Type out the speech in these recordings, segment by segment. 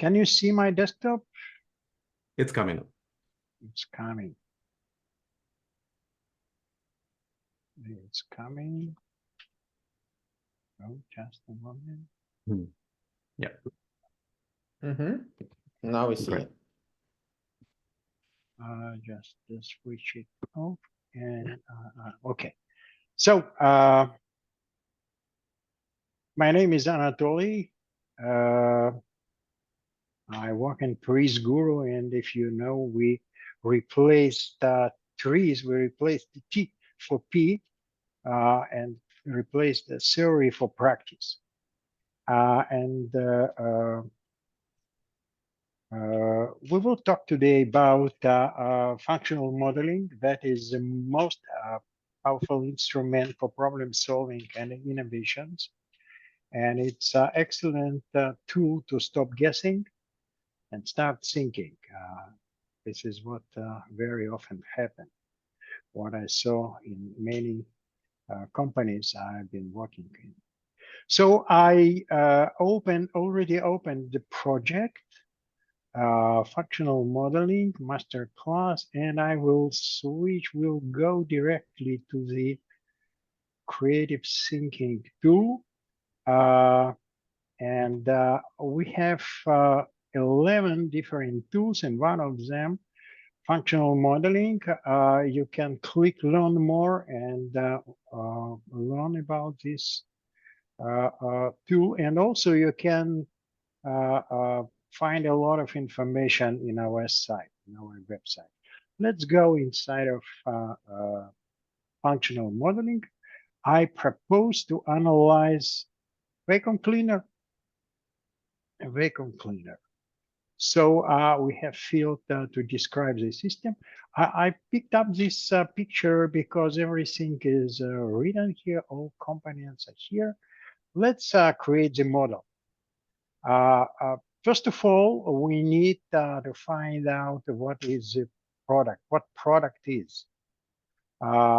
Can you see my desktop? It's coming up. It's coming. It's coming. Oh, just a moment. Yeah. Now we see Great. it. Just switch it off and okay. So my name is Anatoly. I work in Trees Guru, and if you know, we replaced trees. We replaced the T for P and replaced the theory for practice. We will talk today about functional modeling. That is the most powerful instrument for problem solving and innovations. And it's an excellent tool to stop guessing and start thinking. This is what very often happens. What I saw in many companies I've been working in. So I already opened the project, functional modeling masterclass, and I will go directly to the creative thinking tool. And we have 11 different tools, and one of them, functional modeling. You can click learn more and learn about this tool. And also you can find a lot of information in our site, in our website. Let's go inside of functional modeling. I propose to analyze vacuum cleaner. A vacuum cleaner. So we have field to describe the system. I picked up this picture because everything is written here. All components are here. Let's create the model. First of all, we need to find out what is the product, what product is. To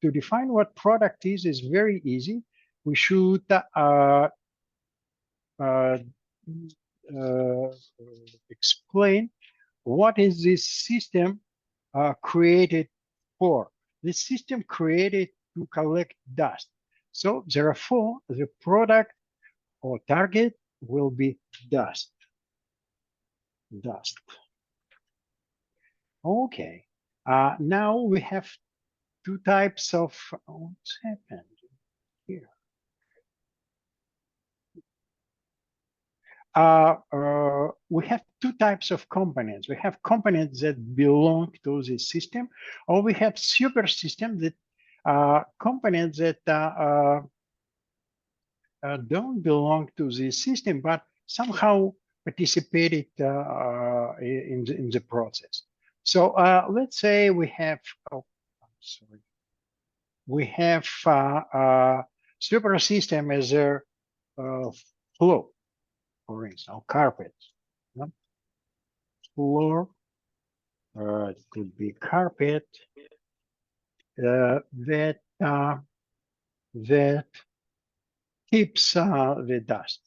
define what product is very easy. We should explain what is this system created for. This system created to collect dust. So therefore, the product or target will be dust. Dust. Okay. Now we have two types of what's happened here. We have two types of components. We have components that belong to the system, or we have super systems that components that don't belong to the system, but somehow participated in the process. So let's say we have, we have super system as a flow, for instance, carpet. Yeah? Floor, it could be carpet that keeps the dust.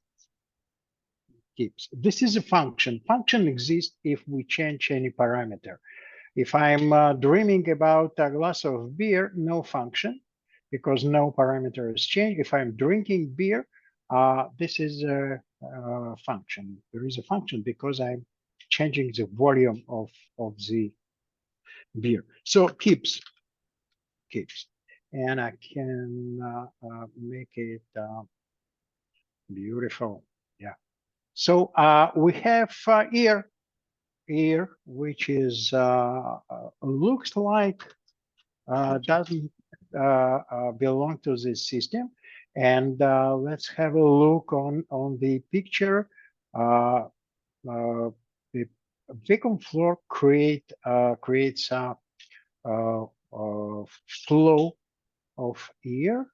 Keeps. This is a function. Function exists if we change any parameter. If I'm dreaming about a glass of beer, no function, because no parameter is changed. If I'm drinking beer, this is a function. There is a function because I'm changing the volume of the beer. So keeps. And I can make it beautiful. Yeah. So we have here, which is looks like doesn't belong to this system. And let's have a look on the picture. The vacuum floor creates a flow of air.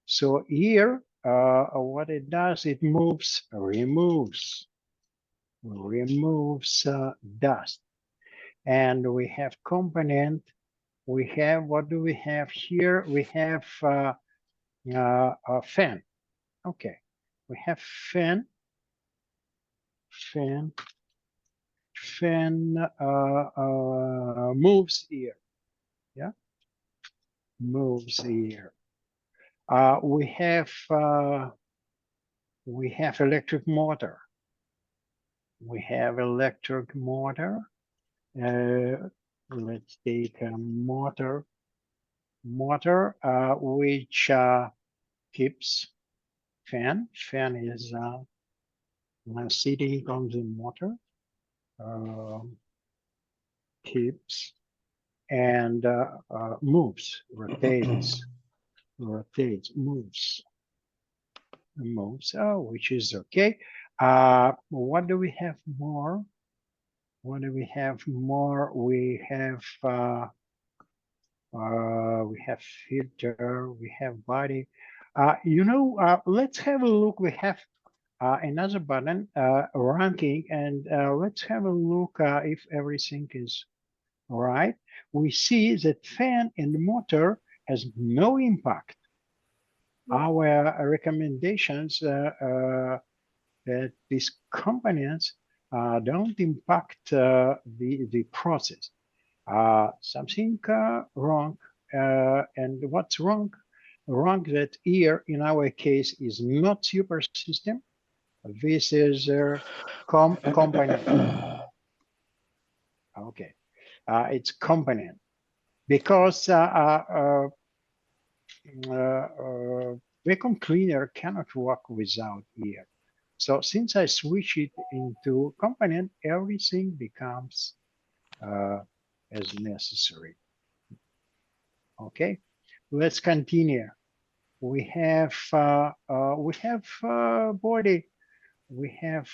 So here, what it does, it removes dust. And we have component. We have, what do we have here? We have a fan. Okay, we have fan. fan moves here. Yeah, moves here. We have electric motor. We have electric motor. Let's take a motor which keeps fan. Fan is sitting on the motor. Keeps and moves, rotates, moves, which is okay. What do we have more? What do we have more? We have filter, we have body. Let's have a look. We have another button, ranking, and let's have a look if everything is all right. We see that fan and motor has no impact. Our recommendations that these components don't impact the process. Something wrong, and what's wrong? Wrong that here in our case is not super system. This is component. Okay, it's component because vacuum cleaner cannot work without air. So since I switch it into component, everything becomes as necessary. Okay, let's continue. We have body. We have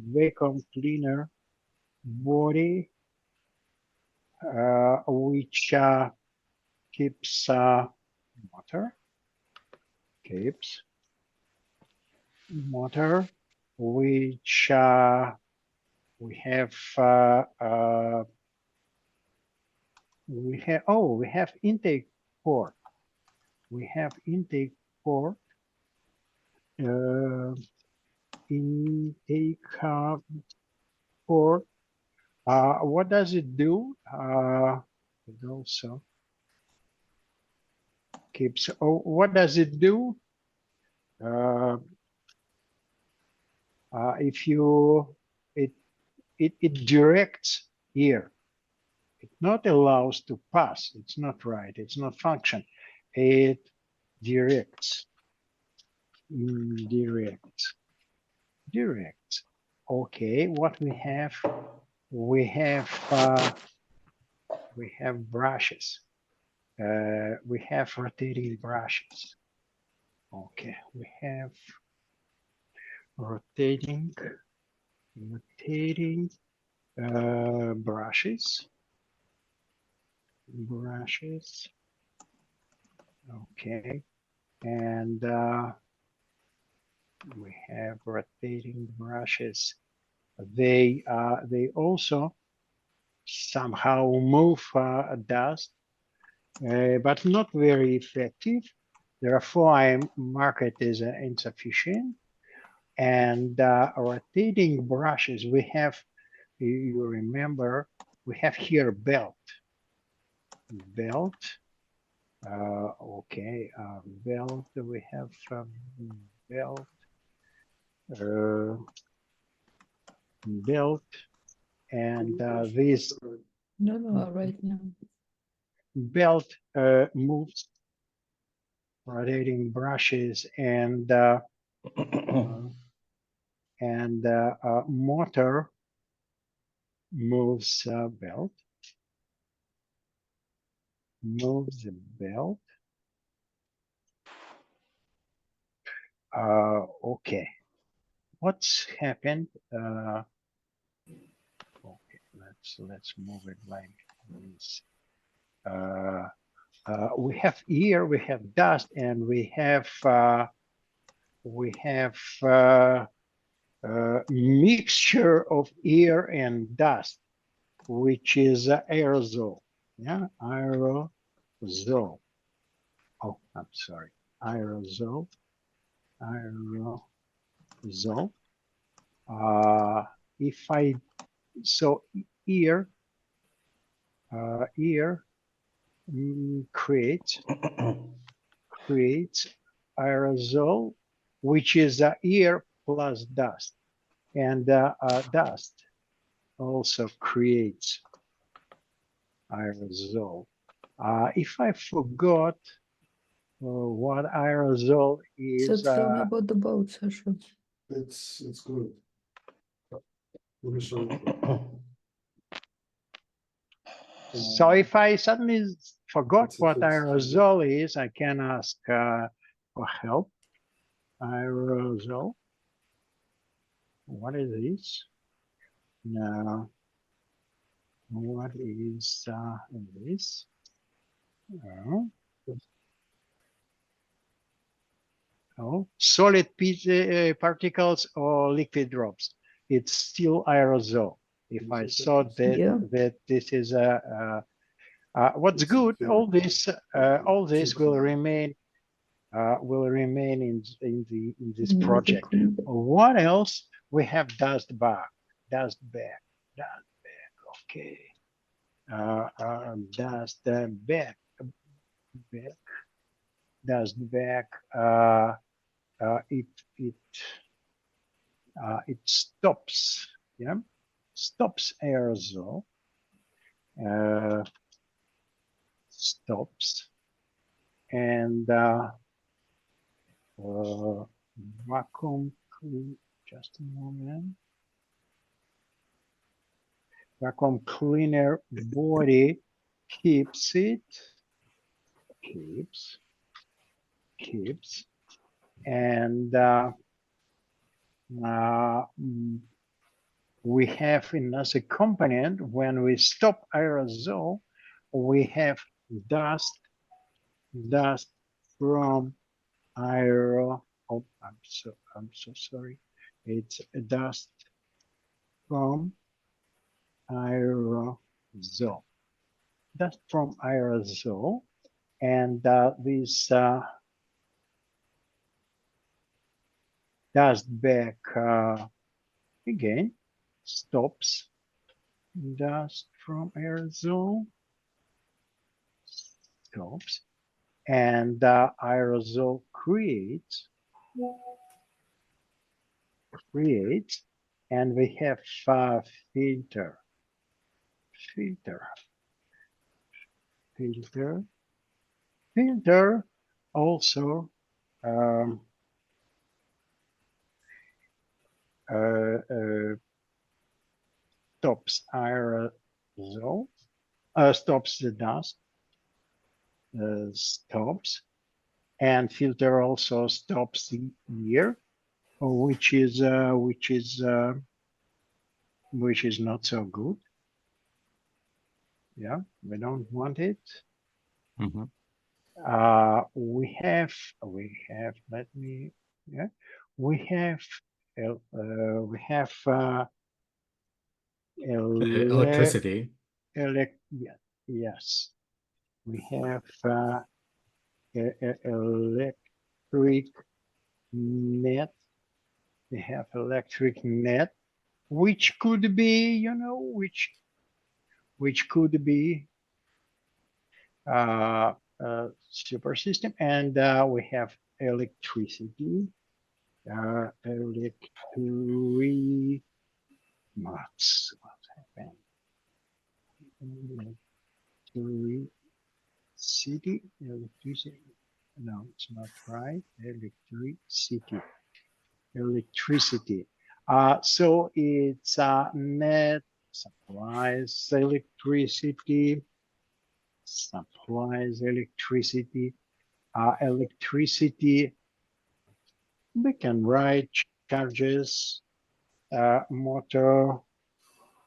vacuum cleaner body, which keeps motor, which we have intake port. We have intake port. Intake port. What does it do? It also keeps. Oh, what does it do? If you it directs here. It not allows to pass. It's not right. It's not function. It directs. Direct. Okay. What we have? We have brushes. We have rotating brushes. Okay. We have rotating brushes. Okay, and we have rotating brushes. They also somehow move dust, but not very effective. Therefore, I mark it as insufficient. And rotating brushes, we have, you remember, we have here belt. Okay, belt, we have belt. Belt, and this right now. Belt moves rotating brushes, and motor moves belt. Moves the belt. Okay, what's happened? Okay, let's move it like this. We have here, we have dust, and we have mixture of air and dust, which is aerosol. Yeah, aerosol. Oh, I'm sorry, aerosol. aerosol. If I so here create aerosol, which is air plus dust, and dust also creates aerosol. If I forgot what aerosol So is, tell me about the boat, Sasha. It's good. Let me show you. so if I suddenly forgot It's a what fix. aerosol is, I can ask for help. Aerosol. What is this? No. What is this? Oh, solid particles or liquid drops. It's still aerosol. If I saw that Yeah. this is a what's It's a good, feel. all this will remain in this No project. liquid. What else? We have dust bag. Okay. Dust bag. Dust bag. It stops. Yeah, stops aerosol. Stops and vacuum clean. Just a moment. Vacuum cleaner body keeps it. Keeps. And we have in as a component, when we stop aerosol, we have dust from aero. Oh, I'm so sorry. It's dust from aerosol. Dust from aerosol, and this dust bag again stops dust from aerosol, stops, and aerosol creates, and we have filter, also stops aerosol, stops the dust, stops, and filter also stops the air, which is not so good. Yeah, we don't want it. Mhm. We have, let me, yeah, we have Electricity. yes, we have electric net. We have electric net, which could be, you know, which could be super system, and we have electricity. What's happening? Electricity. No, it's not right. Electricity. So it's net supplies electricity. Electricity. We can write charges, motor,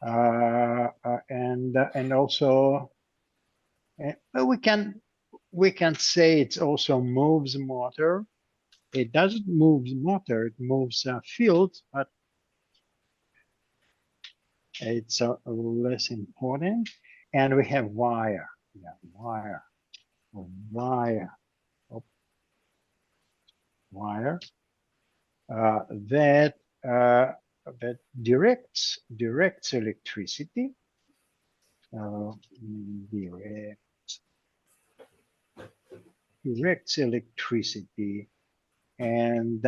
and also we can say it also moves motor. It doesn't move motor, it moves field, but it's less important. And we have wire. Yeah, wire. Oh, wire. that that directs electricity, directs electricity, and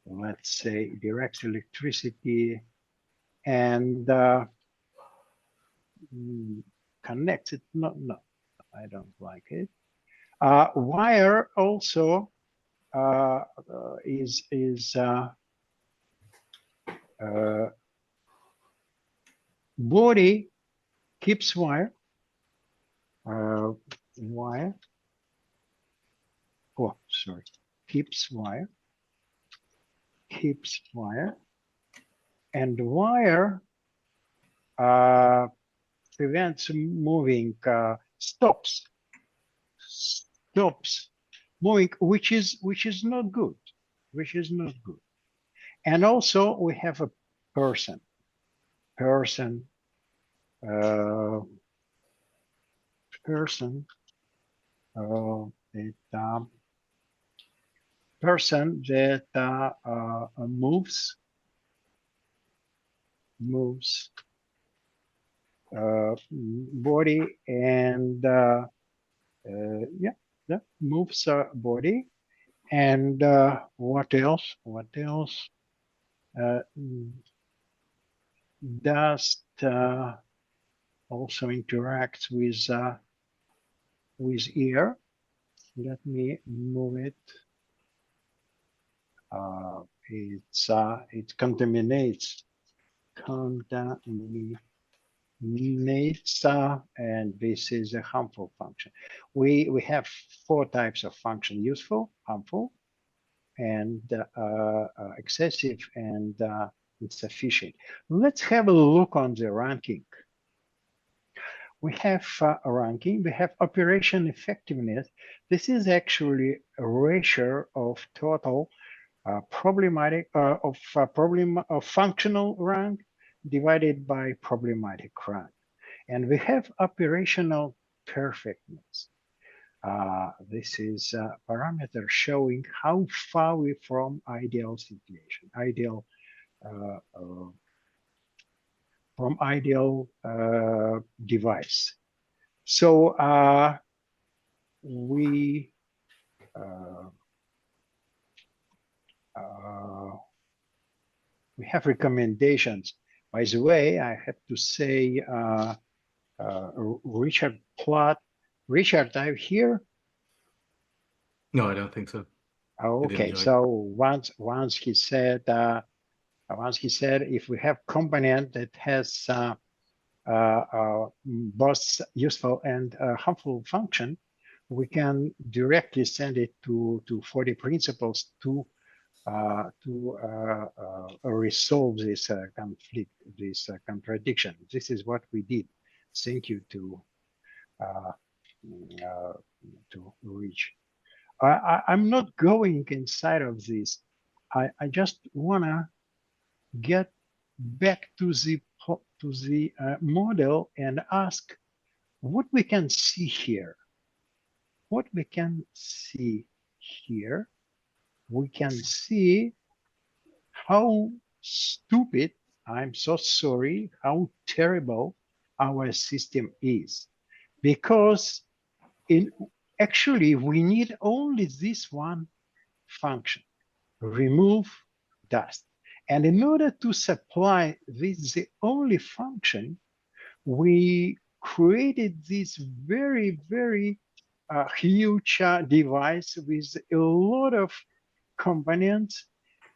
let's say directs electricity and connects it. No, I don't like it. Wire also is body keeps wire. Wire. Oh, sorry. Keeps wire. Keeps wire. And wire prevents moving. Stops moving, which is not good. Which is not good. And also we have a person. Person that person that moves body and yeah, moves body. And what else? What else? Dust also interacts with air. Let me move it. It contaminates, and this is a harmful function. We have 4 types of function: useful, harmful, and excessive, and insufficient. Let's have a look on the ranking. We have a ranking. We have operation effectiveness. This is actually a ratio of total problematic of functional rank divided by problematic rank. And we have operational perfectness. This is a parameter showing how far we from ideal situation, from ideal device. So we have recommendations. By the way, I have to say, Richard Platt. Richard, are you here? No, I don't think so. Okay, so once he said if we have component that has both useful and harmful function, we can directly send it to 40 principles to resolve this conflict, this contradiction. This is what we did. Thank you to Rich. I'm not going inside of this. I just wanna get back to the model and ask what we can see here. What we can see here, we can see how stupid, I'm so sorry, how terrible our system is. Because actually we need only this one function, remove dust. And in order to supply this the only function, we created this very, very huge device with a lot of components,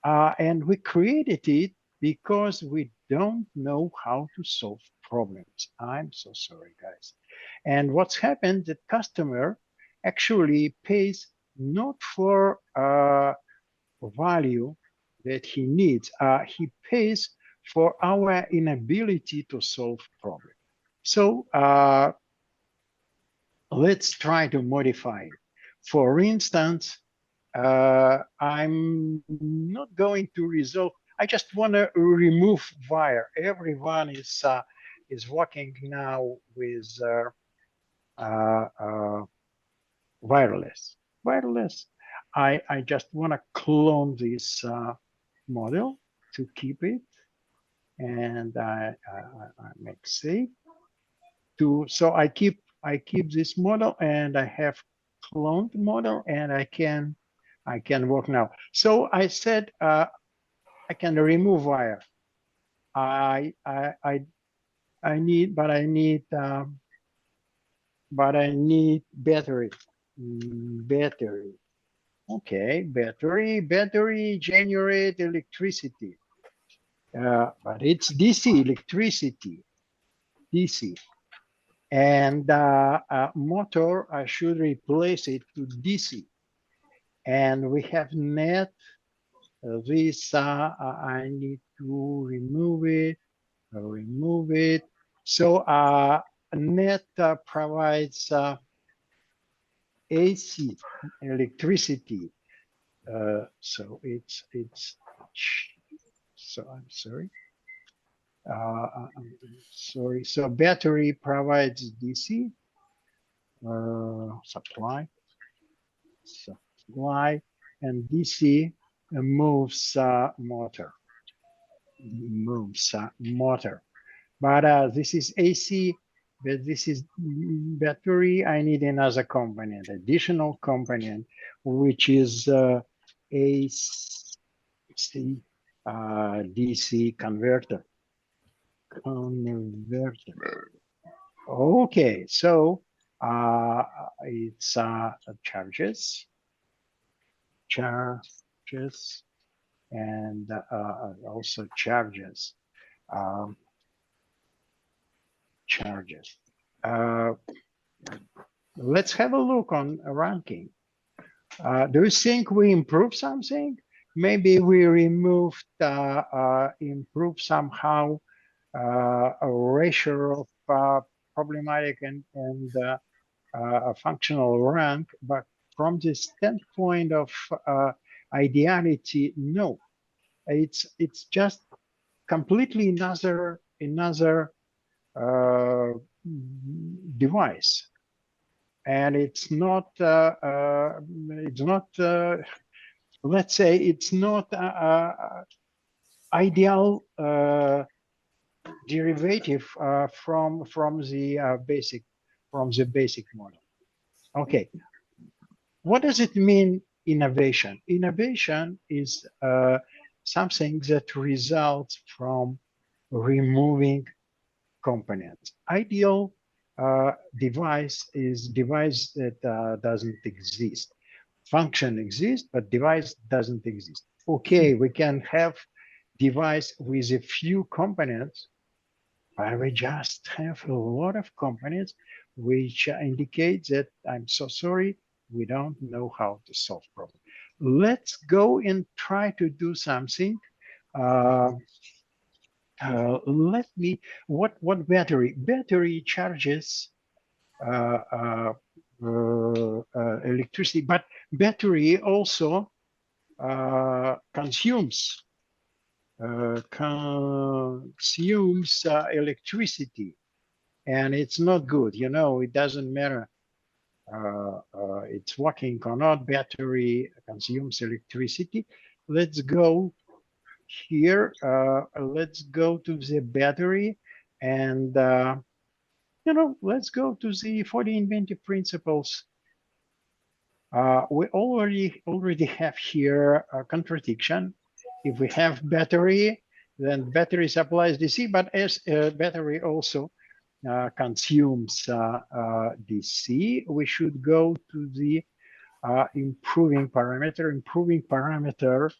and we created it because we don't know how to solve problems. I'm so sorry, guys. And what's happened, the customer actually pays not for value that he needs, he pays for our inability to solve problems. So let's try to modify it. For instance, I'm not going to resolve. I just want to remove wire. Everyone is is working now with wireless. Wireless. I just want to clone this model to keep it, and I make save. So I keep this model, and I have cloned model, and I can work now. So I said I can remove wire. I need, but I need battery. Battery. Okay, battery generate electricity. But it's DC electricity, DC. And motor, I should replace it to DC. And we have net. This I need to remove it. Remove it. So net provides AC electricity. So it's so I'm sorry. I'm sorry. So battery provides DC supply, and DC moves motor. But this is AC. But this is battery. I need another component, additional component, which is AC DC converter. Okay, so it's charges, and also charges. Let's have a look on ranking. Do you think we improved something? Maybe we removed, improved somehow a ratio of problematic and a functional rank, but from the standpoint of ideality, no. It's just completely another device, and it's not let's say it's not ideal derivative from the basic model. Okay, what does it mean, innovation? Innovation is something that results from removing components. Ideal device is device that doesn't exist. Function exists, but device doesn't exist. Okay, we can have device with a few components, but we just have a lot of components, which indicate that, I'm so sorry, we don't know how to solve problem. Let's go and try to do something. What battery? Battery charges electricity, but battery also consumes electricity, and it's not good. You know, it doesn't matter it's working or not. Battery consumes electricity. Let's go here. Let's go to the battery, and you know, let's go to the 40 inventive principles. We already have here a contradiction. If we have battery, then battery supplies DC, but as battery also consumes DC, we should go to the improving parameter. Improving parameter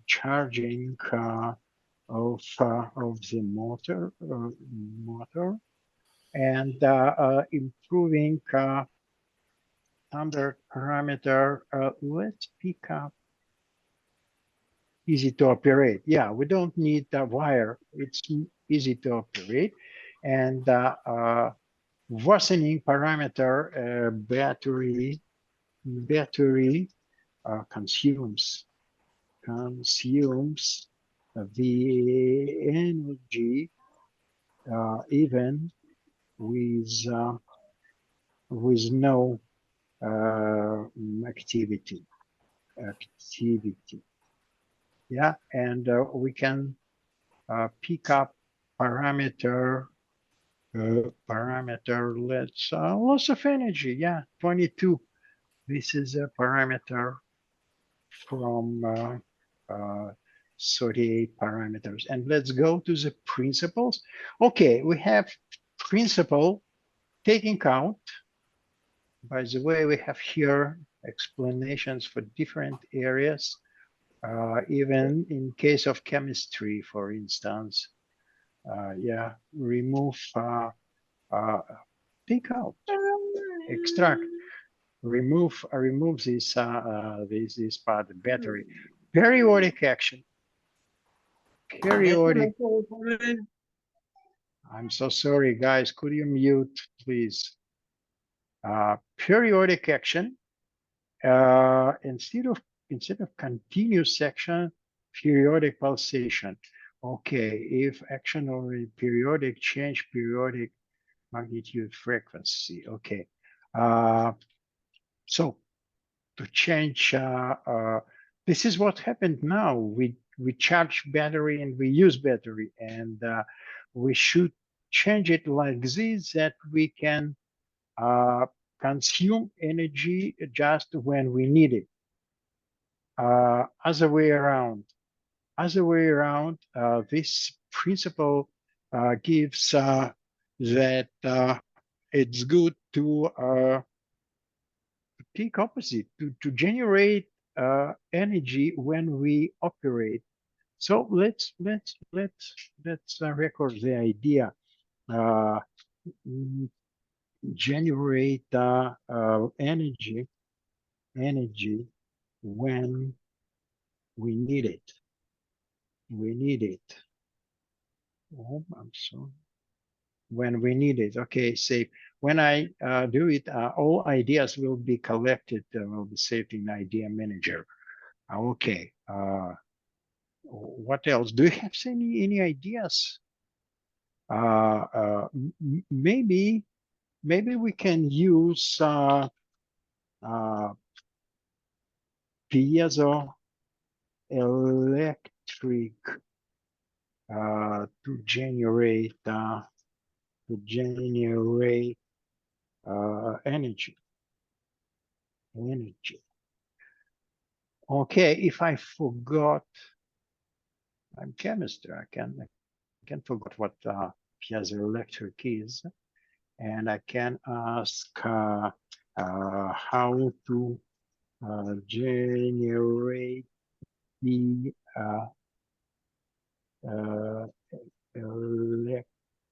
charging of the motor, and improving standard parameter. Let's pick up easy to operate. Yeah, we don't need a wire. It's easy to operate. And worsening parameter, battery consumes the energy even with no activity. Yeah, and we can pick up parameter. Let's loss of energy. Yeah, 22. This is a parameter from 38 parameters. And let's go to the principles. Okay, we have principle taking count. By the way, we have here explanations for different areas, even in case of chemistry, for instance. Yeah, remove, take out, extract, remove this part, the battery. Periodic action. Periodic. I'm so sorry, guys. Could you mute, please? Periodic action. Instead of continuous action, periodic pulsation. Okay, if action already periodic, change periodic magnitude frequency. Okay. So to change, this is what happened now. We charge battery and we use battery, and we should change it like this, that we can consume energy just when we need it. Other way around. This principle gives that it's good to take opposite, to generate energy when we operate. So let's record the idea. Generate energy when we need it. Oh, I'm sorry. When we need it. Okay, say when I do it, all ideas will be collected, will be saved in Idea Manager. Okay. What else? Do you have any ideas? Maybe we can use piezo electric to generate energy. Okay, if I forgot, I'm chemist. I can forget what piezoelectric is, and I can ask how to generate the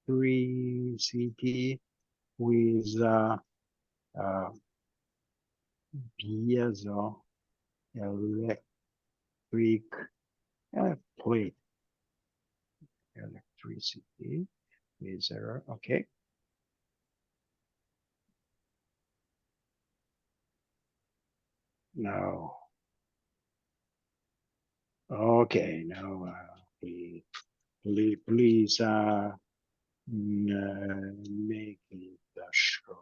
electricity with piezoelectric plate. Electricity is there. Okay. No. Okay. No. Please make it short.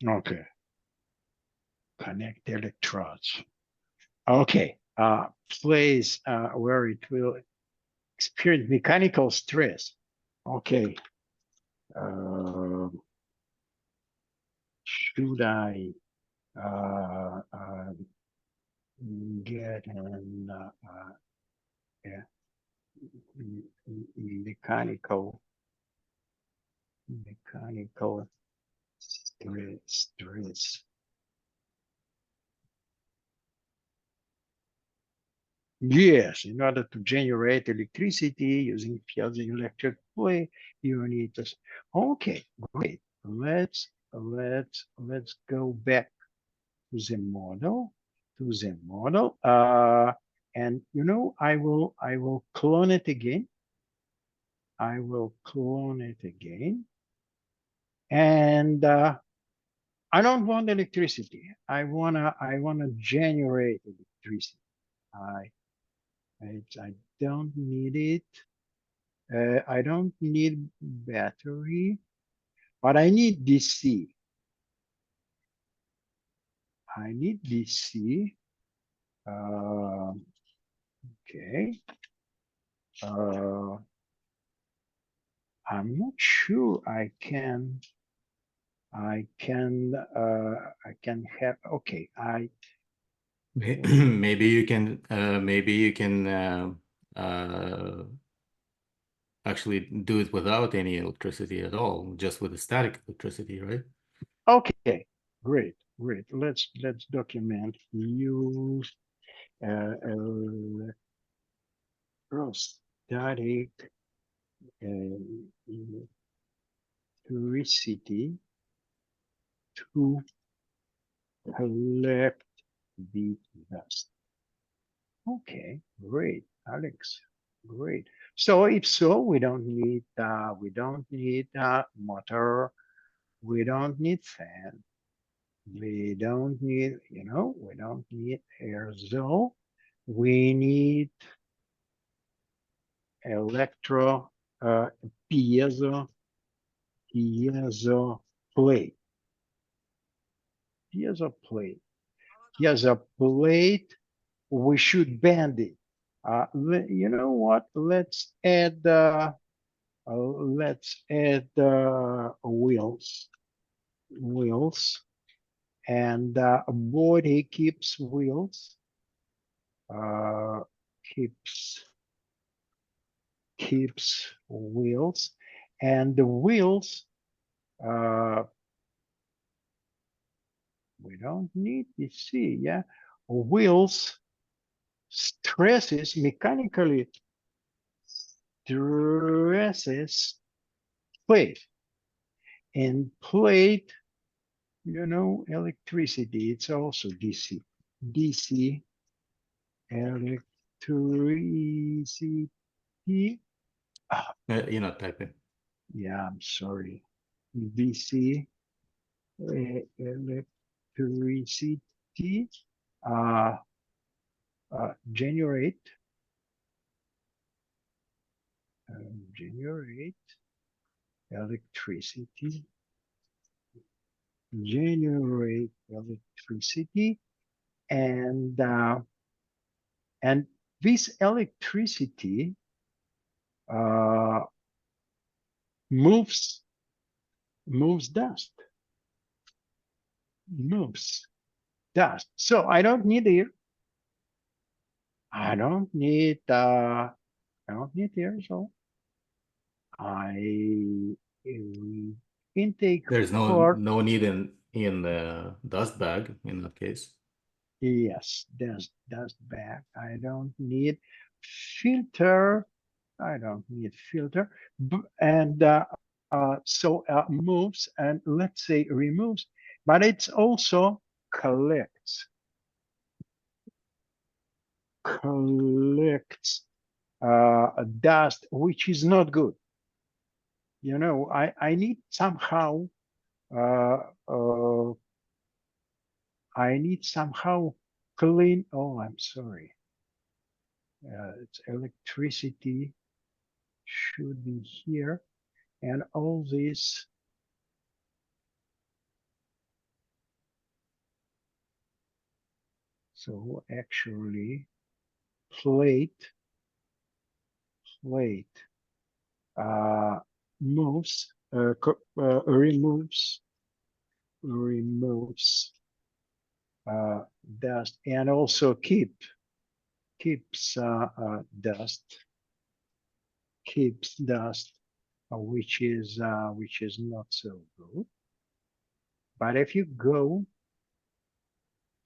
Okay. Connect electrodes. Okay. Place where it will experience mechanical stress. Okay. Should I get an yeah, mechanical stress. Yes, in order to generate electricity using piezoelectric plate, you need to. Okay, great. Let's go back to the model. And you know, I will clone it again. And I don't want electricity. I wanna generate electricity. I don't need it. I don't need battery, but I need DC. I need DC. Okay. I'm not sure I can have, okay, Maybe you can actually do it without any electricity at all, just with the static electricity, right? okay, great. Let's document use electrostatic electricity to collect the dust. Okay, great, Alex. Great. So if so, we don't need motor, we don't need fan, we don't need, we don't need aerosol. We need electro piezo plate. Piezo plate. We should bend it. You know what? Let's add wheels, and body keeps wheels, keeps wheels, and the wheels. We don't need DC, yeah. Wheels stresses mechanically stresses plate, and plate, electricity, it's also DC. DC electricity. You're not typing. Yeah, I'm sorry. DC electricity generate electricity, and this electricity moves dust, So I don't need air. I don't need air. So I intake There's port. no need in the dust bag in that case. Yes, dust bag. I don't need filter. I don't need filter. And so moves, and let's say removes, but it's also collects dust, which is not good. I need somehow clean. Oh, I'm sorry. It's electricity should be here, and all this. So actually, plate moves, removes dust, and also keeps dust, which is not so good. But if you go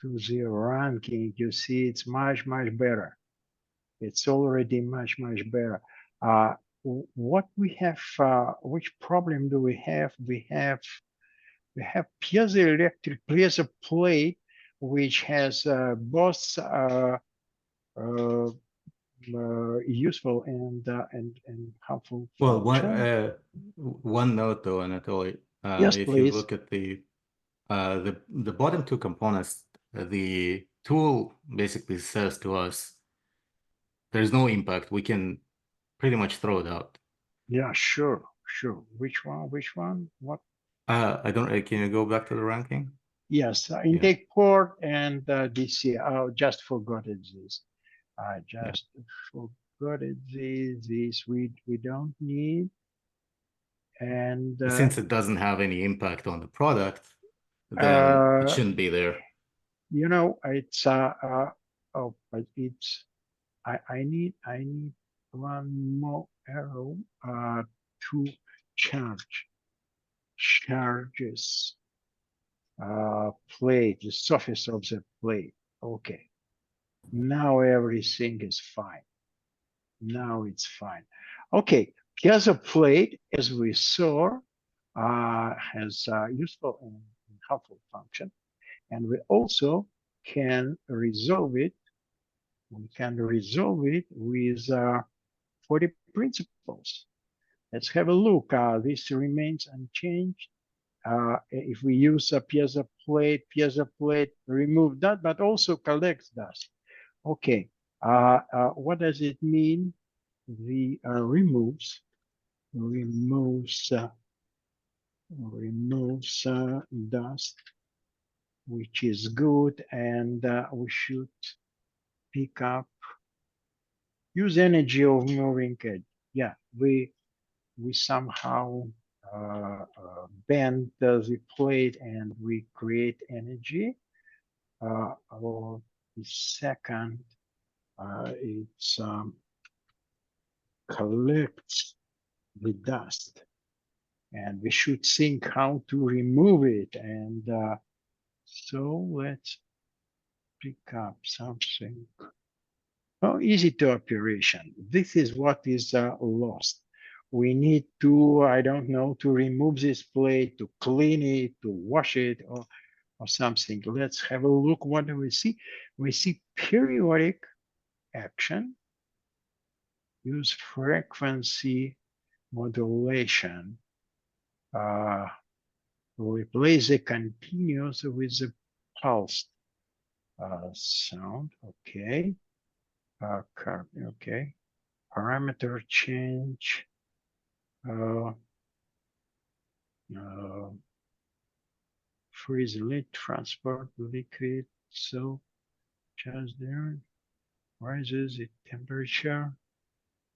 to the ranking, you see it's much better. It's already much better. What we have, which problem do we have? We have piezoelectric piezo plate, which has both useful and harmful Well, function. one note though, Anatoly, Yes, if you please. look at the bottom two components, the tool basically says to us, there's no impact. We can pretty much throw it out. Yeah, sure, sure. Which one? Which one? What? I don't. Can you go back to the ranking? Yes, intake port and DC. I just forgot it. This. I just forgot it. This we don't need. And Since it doesn't have any impact on the product, then it shouldn't be there. you know, it's oh, but it's I need one more arrow to charges plate, the surface of the plate. Okay, now everything is fine. Now it's fine. Okay, piezo plate, as we saw, has a useful and helpful function, and we also can resolve it. We can resolve it with 40 principles. Let's have a look. This remains unchanged. If we use a piezo plate remove that, but also collects dust. Okay, what does it mean? The removes dust, which is good, and we should pick up, use energy of moving edge. Yeah, we somehow bend the plate and we create energy. Or the second, it's collects the dust, and we should think how to remove it. And so let's pick up something. Oh, easy to operation. This is what is lost. We need to, I don't know, to remove this plate, to clean it, to wash it, or something. Let's have a look. What do we see? We see periodic action, use frequency modulation, replace the continuous with the pulsed sound. Okay. Okay. Parameter change. Freeze lit transport liquid. So just there rises the temperature.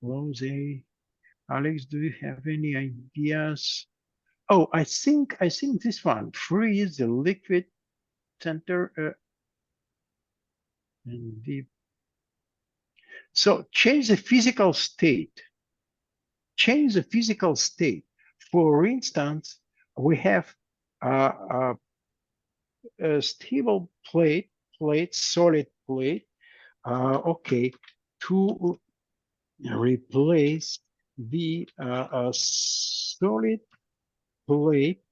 Lows a. Alex, do you have any ideas? Oh, I think this one. Freeze the liquid center and deep. So change the physical state. Change the physical state. For instance, we have a stable plate, solid plate. Okay, to replace the solid plate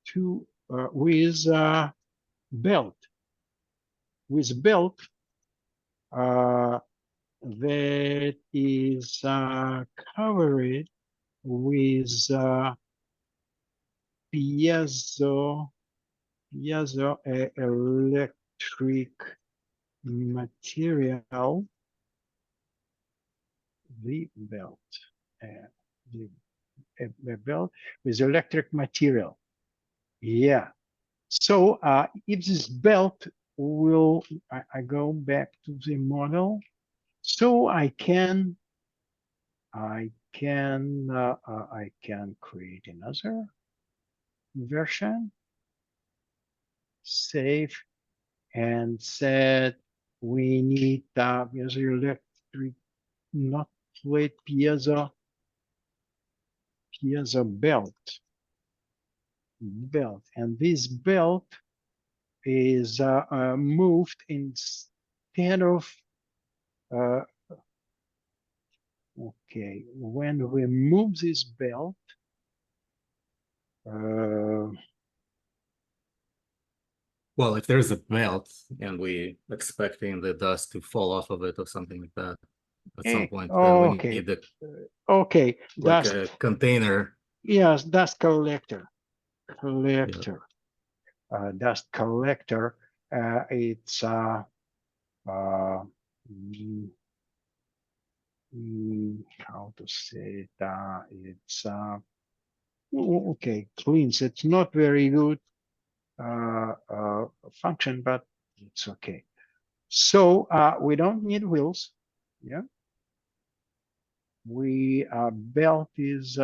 to with belt. With belt that is covered with piezo electric material, the belt with electric material. Yeah. So if this belt will, I go back to the model, so I can create another version, save, and said we need piezo electric, not plate, piezo belt, and this belt is moved instead of okay, when we move this belt, well, if there's a belt and we expecting the dust to fall off of it or something like that, at some point, then we need the like dust, a container. yes, dust collector, dust collector. It's mm, how to say it? It's okay, cleans. It's not very good function, but it's okay. So we don't need wheels. Yeah, we belt is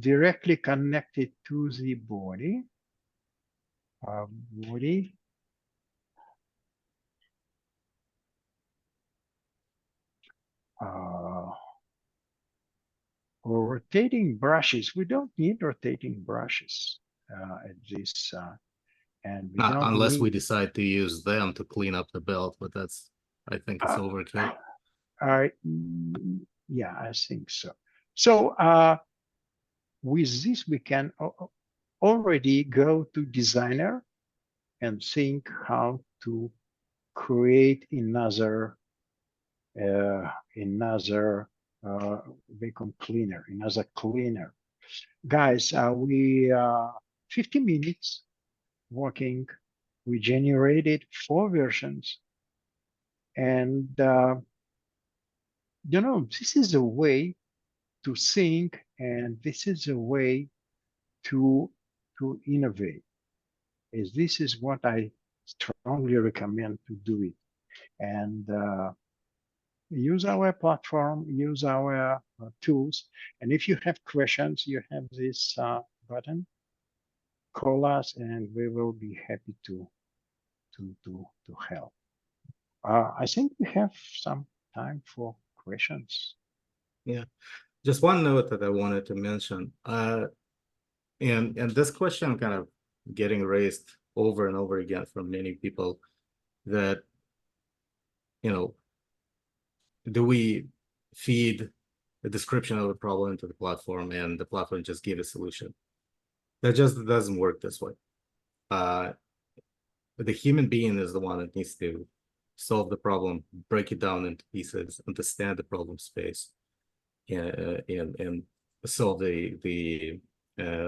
directly connected to the body. Body. Rotating brushes. We don't need rotating brushes at this, and we don't unless we need. decide to use them to clean up the belt, but that's, I think it's overkill. Yeah, I think so. So with this, we can already go to designer and think how to create another vacuum cleaner, another cleaner. Guys, we 50 minutes working. We generated 4 versions, and this is a way to think, and this is a way to innovate. This is what I strongly recommend to do it, and use our platform, use our tools, and if you have questions, you have this button. Call us, and we will be happy to help. I think we have some time for questions. Yeah, just one note that I wanted to mention, and this question kind of getting raised over and over again from many people, that, do we feed a description of a problem into the platform and the platform just give a solution? That just doesn't work this way. The human being is the one that needs to solve the problem, break it down into pieces, understand the problem space, and solve the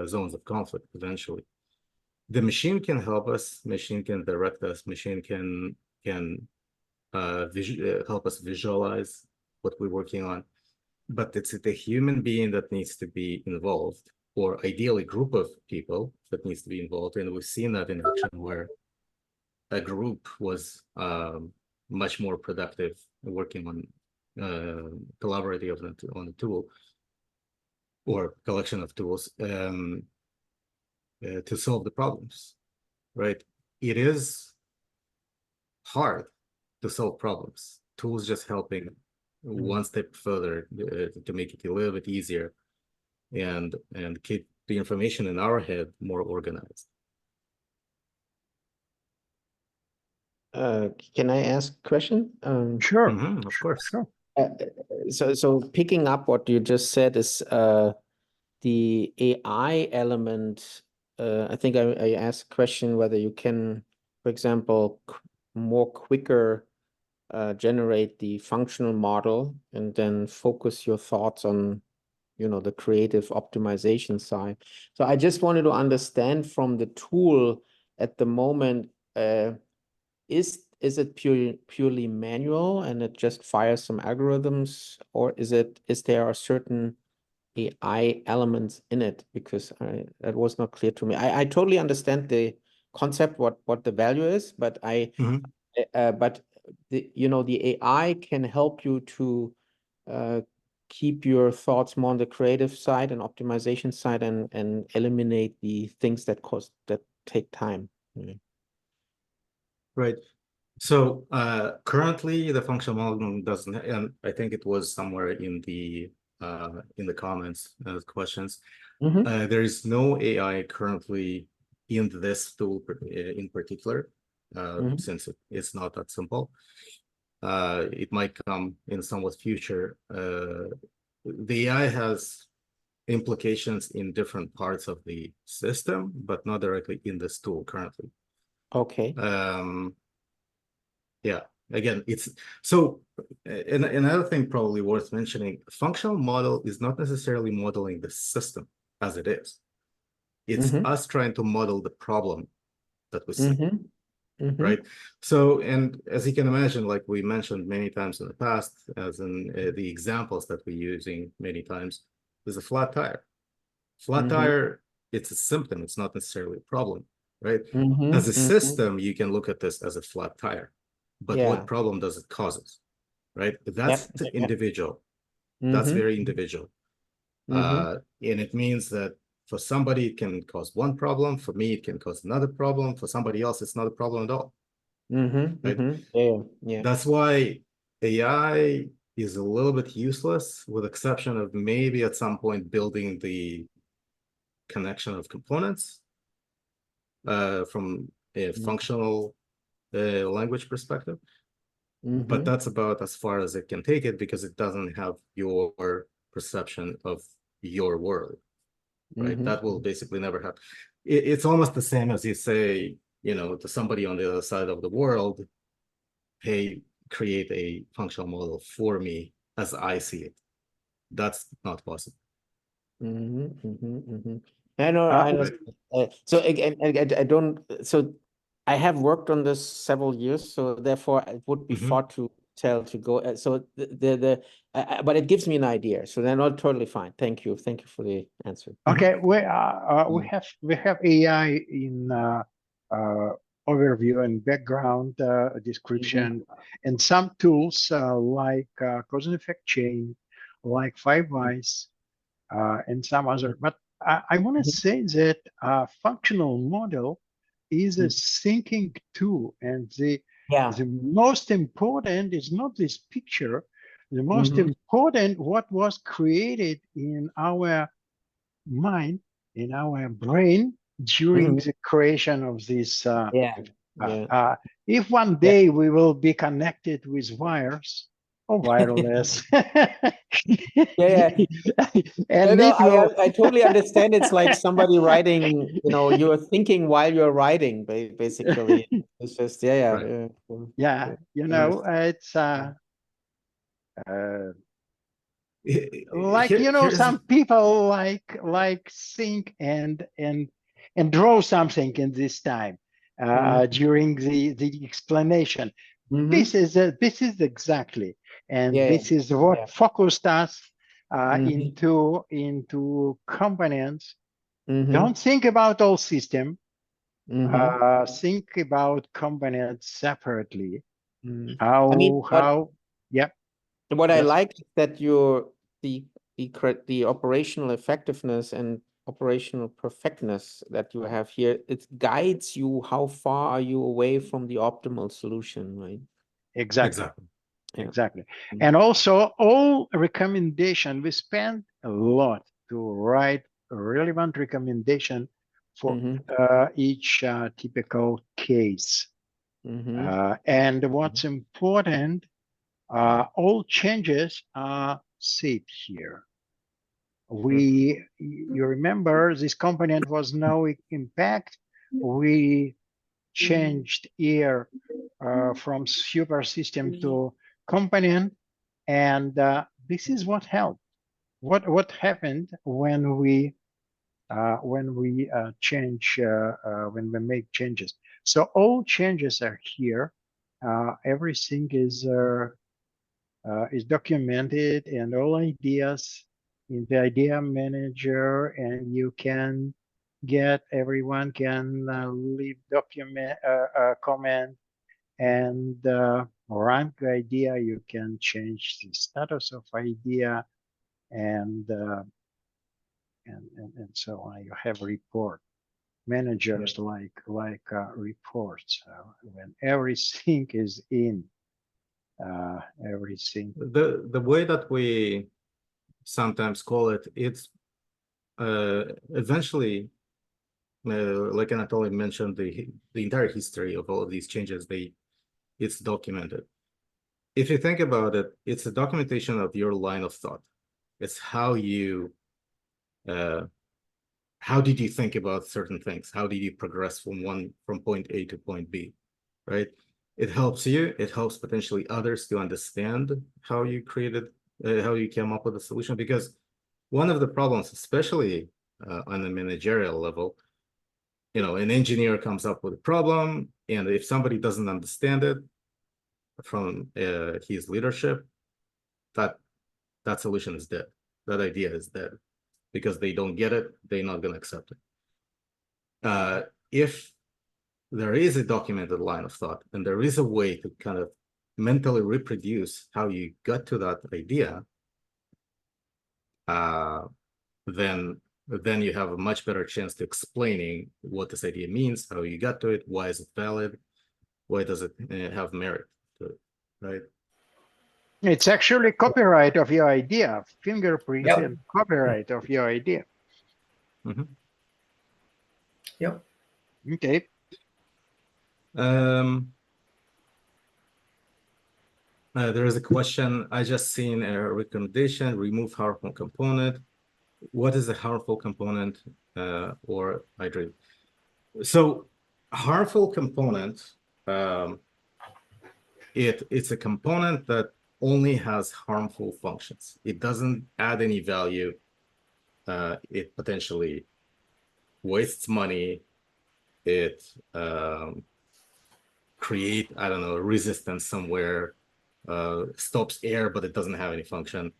zones of conflict eventually. The machine can help us, machine can direct us, machine can help us visualize what we're working on, but it's the human being that needs to be involved, or ideally group of people that needs to be involved. And we've seen that in action where a group was much more productive working on collaborating on a tool or collection of tools to solve the problems, right? It is hard to solve problems. Tools just helping one step further to make it a little bit easier and keep the information in our head more organized. Can I ask a question? Sure. Of course. Sure. So picking up what you just said is the AI element. I think I asked a question whether you can, for example, more quicker generate the functional model and then focus your thoughts on, the creative optimization side. So I just wanted to understand from the tool at the moment, is it purely manual and it just fires some algorithms, or is there a certain AI elements in it? Because that was not clear to me. I totally understand the concept, what the value is, but but the AI can help you to keep your thoughts more on the creative side and optimization side, and eliminate the things that take time. Right. So currently the functional model doesn't, and I think it was somewhere in the comments questions. There is no AI currently in this tool in particular, since it's not that simple. It might come in somewhat future. The AI has implications in different parts of the system, but not directly in this tool currently. Okay. Yeah, again, it's so another thing probably worth mentioning, functional model is not necessarily modeling the system as it is. It's us trying to model the problem that we see. Mhm. right? So, and as you can imagine, like we mentioned many times in the past, as in the examples that we're using many times, is a flat tire. Flat Mhm. tire, it's a symptom, it's not necessarily a problem, right? Mhm. As a Mhm. system, you can look at this as a flat tire, but Yeah. what problem does it causes, right? Yep. That's Yep. individual. That's Mhm. very individual. Mhm. And it means that for somebody, it can cause one problem. For me, it can cause another problem. For somebody else, it's not a problem at all, Mhm. right? Mhm. Yeah. Yeah. That's why AI is a little bit useless, with exception of maybe at some point building the connection of components from a functional language perspective. But Mhm. that's about as far as it can take it, because it doesn't have your perception of your world, right? Mhm. That will basically never happen. It's almost the same as you say, to somebody on the other side of the world, hey, create a functional model for me as I see it. That's not possible, Mhm. Mhm. Mhm. I know. Uh, I know. right? So again, I don't. So I have worked on this several years. So therefore, it would be Mhm. far too tell to go. So but it gives me an idea. So they're not totally fine. Thank you. Thank you for the answer. okay, we Mm. have AI in overview and background description, and some tools like cause and effect chain, like Five Eyes, and some other. But I want to Mhm. say that functional model is a Mhm. thinking tool, and Yeah. the most important is not this picture. The most Mhm. important what was created in our mind, in our brain during Mhm. the creation of this. Yeah. Uh, Yeah. uh, if one Yeah. day we will be connected with wires or wireless, Yeah. No, and no, it will, I totally understand. It's like somebody writing, you're thinking while you're writing, basically. It's just, Right. yeah. yeah, I understand. it's uh, like Here's some people like think and draw something in this time during the explanation. Mm-hmm. This is exactly, and Yeah, this is yeah. what focused us Mm-hmm. into components. Mm-hmm. Don't think about all system. Mm-hmm. Think about components separately. Mm. I mean, How? Yeah. what I Yes. like is that your the operational effectiveness and operational perfectness that you have here, it guides you how far are you away from the optimal solution, right? Exactly. exactly. Yeah. Exactly. Mm. And also all recommendation, we spend a lot to write a relevant recommendation for Mm-hmm. each typical case. Mm-hmm. And what's important, all changes are saved here. You remember this component was no impact. We changed here from super system to component, and this is what helped. What happened when we change when we make changes? So all changes are here. Everything is documented, and all ideas in the idea manager, and you can get everyone can leave document comment and rank the idea. You can change the status of idea and and so on. You have report managers like reports when everything is in everything. The way that we sometimes call it, it's eventually, like Anatoly mentioned, the entire history of all of these changes, it's documented. If you think about it, it's a documentation of your line of thought. It's uh, how did you think about certain things? How did you progress from point A to point B, right? It helps you. It helps potentially others to understand how you how you came up with a solution. Because one of the problems, especially on the managerial level, an engineer comes up with a problem, and if somebody doesn't understand it from his leadership, that solution is dead. That idea is dead because they don't get it. They're not going to accept it. If there is a documented line of thought and there is a way to kind of mentally reproduce how you got to that idea, then you have a much better chance to explaining what this idea means, how you got to it, why is it valid, why does it have merit to it, right? It's actually copyright of your idea, fingerprint Yep. and copyright of your idea. Mm-hmm. Yep. Okay. There is a question. I just seen a recommendation: remove harmful component. What is a harmful component or hydrate? So, harmful component. It's a component that only has harmful functions. It doesn't add any value. It potentially wastes money. It create, I don't know, resistance somewhere, stops air, but it doesn't have any function.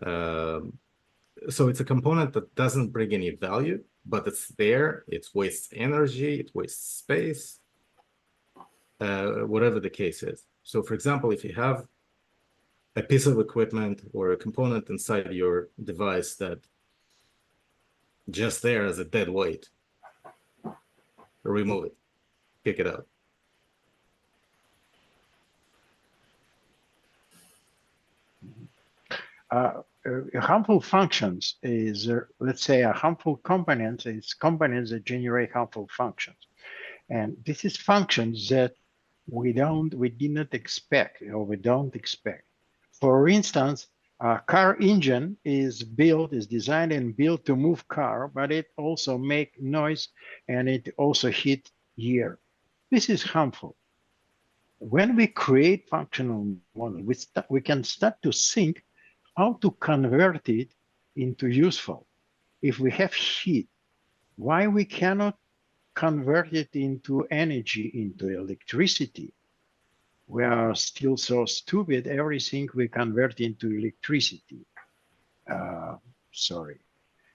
So it's a component that doesn't bring any value, but it's there. It wastes energy, it wastes space, whatever the case is. So for example, if you have a piece of equipment or a component inside your device that just there as a dead weight, remove it, kick it out. Harmful functions is, let's say, a harmful component is components that generate harmful functions. And this is functions that we did not expect, or we don't expect. For instance, a car engine is designed and built to move car, but it also make noise and it also hit air. This is harmful. When we create functional model, we can start to think how to convert it into useful. If we have heat, why we cannot convert it into energy, into electricity? We are still so stupid, everything we convert into electricity. Sorry.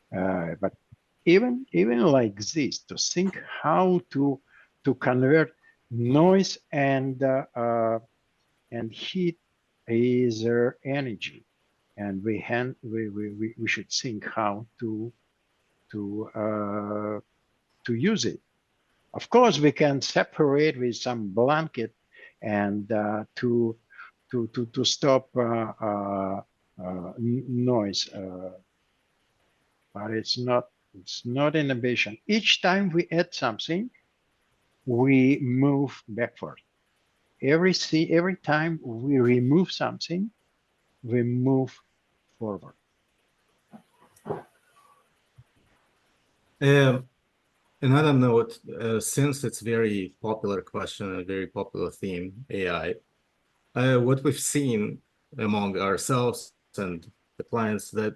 But even like this, to think how to convert noise and heat is energy. And we should think how to use it. Of course, we can separate with some blanket and to stop noise, but it's not innovation. Each time we add something, we move backward. Every time we remove something, we move forward. Another note, since it's very popular question, a very popular theme, AI, what we've seen among ourselves and the clients that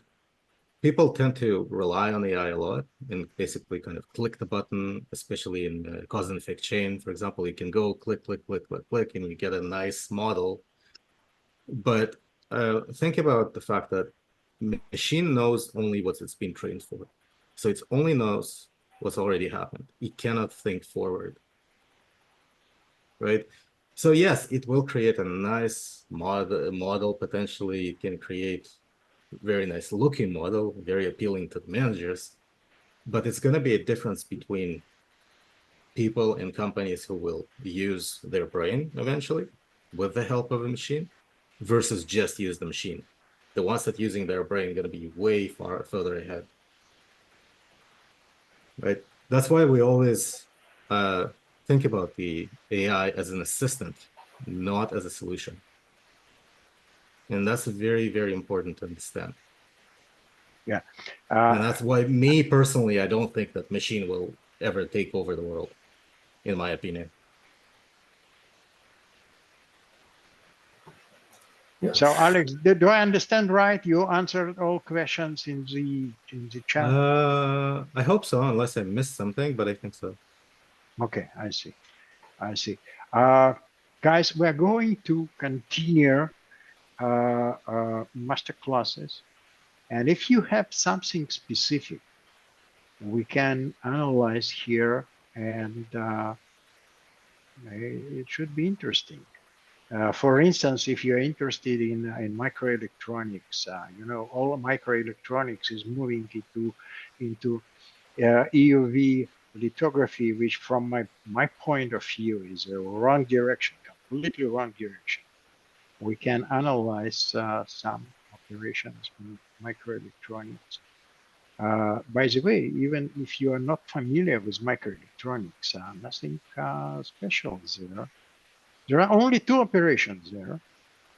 people tend to rely on AI a lot and basically kind of click the button, especially in cause and effect chain. For example, you can go click, click, click, click, click, and you get a nice model. But think about the fact that machine knows only what it's been trained for. So it only knows what's already happened. It cannot think forward, right? So yes, it will create a nice model. Potentially, it can create very nice looking model, very appealing to the managers, but it's going to be a difference between people and companies who will use their brain eventually with the help of a machine versus just use the machine. The ones that using their brain are going to be way further ahead, right? That's why we always think about the AI as an assistant, not as a solution. And that's very, very important to understand. Yeah. And that's why me personally, I don't think that machine will ever take over the world, in my opinion. Yes. So Alex, do I understand right? You answered all questions in the chat. I hope so, unless I missed something, but I think so. Okay, I see. I see. Guys, we're going to continue master classes. And if you have something specific, we can analyze here, and it should be interesting. For instance, if you're interested in microelectronics, all microelectronics is moving into EUV lithography, which from my point of view is a wrong direction, completely wrong direction. We can analyze some operations with microelectronics. By the way, even if you are not familiar with microelectronics, nothing special there. There are only two operations there.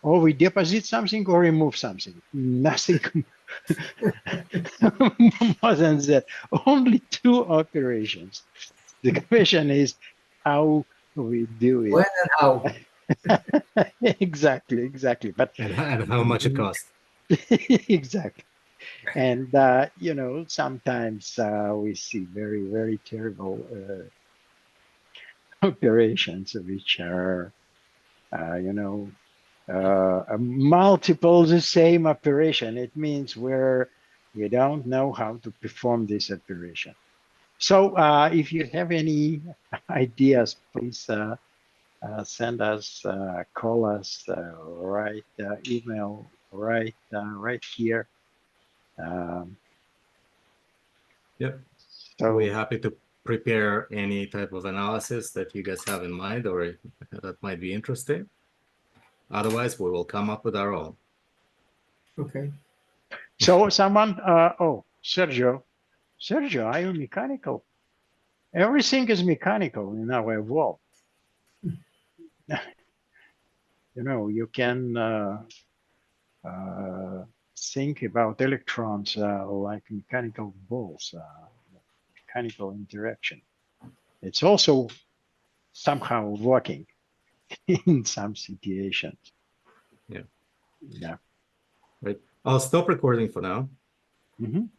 Or we deposit something or remove something. Nothing more than that. Only two operations. The question is how we do it. When and how? Exactly. But And how much it costs. exactly. And sometimes we see very terrible operations which are, multiple the same operation. It means we don't know how to perform this operation. So if you have any ideas, please send us, call us, write email, right here. Yep. So We're happy to prepare any type of analysis that you guys have in mind or that might be interesting. Otherwise, we will come up with our own. Okay. so someone, Sergio, are you mechanical? Everything is mechanical in our world. You can think about electrons like mechanical balls, mechanical interaction. It's also somehow working in some situations. Yeah. Yeah. Right. I'll stop recording for now. Mhm.